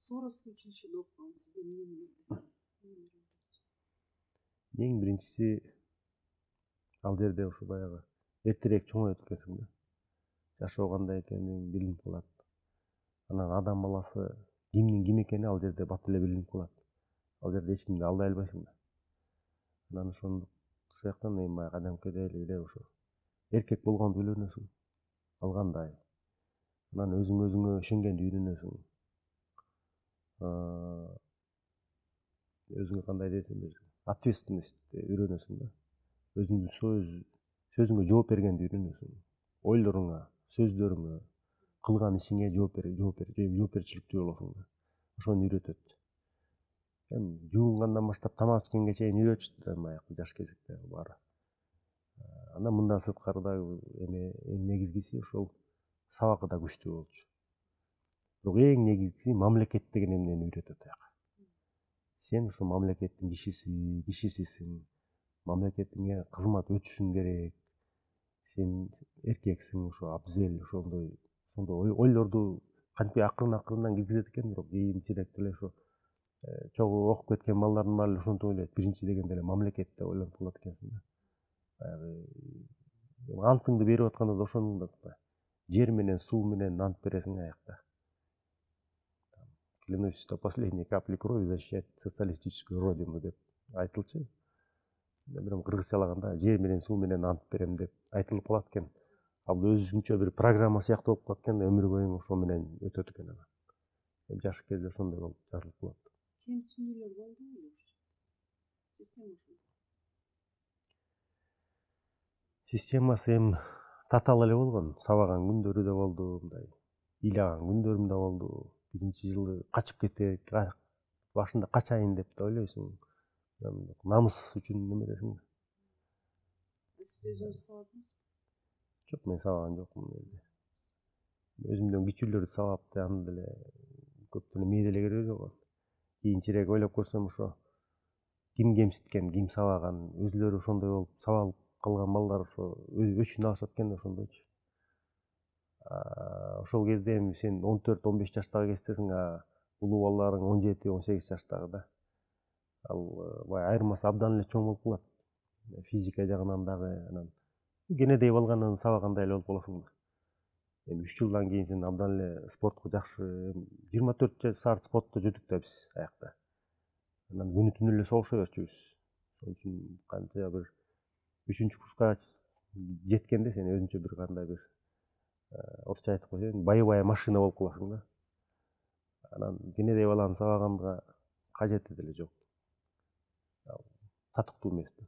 Суворовский училищеде окуган. Сизге эмне берди? Эң биринчиси ал жерде ушу баягы эртерээк чоңойот экенсиң да. Жашоо кандай экенин билинип калат. Анан адам баласы кимдин ким экени ал жерде бат эле билинип калат. Ал жерде эч кимди алдай албайсың да. Анан ошол жактан эми баягы кадимкидей эле ошо эркек болгонду үйлөнөсүң. Ал кандай? Анан өзүңө ишенгенди үйрөнөсүң. Өзүңө кандай десем, ответственностьти үйрөнөсүң да. Өзүңдүн сөзүңө жооп бергенди үйрөнөсүң. Ойлоруңа, сөздөрүңө, кылган ишиңе жоопкерчиликтүү болосуң да. Ошону үйрөтөт. Эми жуунгандан баштап тамак ичкенге чейин үйрөтүштү да баягы жаш кезекте баары. Анан мындан сырткары дагы эң негизгиси ошол сабагы да күчтүү болчу. Бирок эң негизгиси мамлекет деген эмнени үйрөтөт аяка. Сен ошо мамлекеттин кишисисиң. Мамлекетиңе кызмат өтүшүң керек. Сен эркексиң, ошо абзел ошондой ойлорду кантип акырынан киргизет экен, бирок кийинчерээк деле ошо чогуу окуп кеткен балдардын баары эле ошентип ойлойт. Биринчи дегенде эле мамлекет деп ойлонуп калат экенсиң да. Баягы антыңды берип атканда да ошону да жер менен суу менен ант бересиң аякта. Клянусь до последней капли крови защищать социалистическую родину деп айтылчу. Бирок кыргызчалаганда жер менен суу менен ант берем деп айтылып калат экен. Ал өзүнчө бир программа сыяктуу болуп калат экен, өмүр бою ошо менен өтөт экен ана. Жаш кезде ошондой болуп жазылып калат. Кемсинүүлөр болдубу эле? Система ошондой. Системасы эми татаал эле болгон. Сабаган күндөрү да болду, мындай ыйлаган күндөрүм да болду. Биринчи жылы качып кетейик, башында качайын деп да ойлойсуң. Намыс үчүн немедесиң. Сиз өзүңүз сабадыңызбы? Жок, мен сабаган жокмун эле. Өзүмдөн кичүүлөрдү сабап да аны деле көп деле мээ деле кереги жок. Кийинчерээк ойлоп көрсөм ошо ким кемситкен, ким сабаган, өзүлөрү ошондой болуп сабалып калган балдар ошо өчүн алышат экен да ошондойчу. Ошол кезде эми сен 14-15 жаштагы кездесиң, улуу балдарың 17-18 жаштагы да. Ал баягы айырмасы абдан эле чоң болуп калат. Физика жагынан дагы, анан кенедей балгандан сабагандай эле болуп каласың да. Эми 3 жылдан кийин сен абдан эле спортко жакшы, 24 саат спортто жүрдүк да биз аякта. Анан күнү түнү эле согуша берчүбүз. Ошон үчүн канча бир 3-курска жеткенде сен өзүнчө бир кандай бир орусча айтып койсоң, боевая машина болуп каласың да. Анан кенедей баланы сабаганга кажети деле жок. Татыктуу эмес да.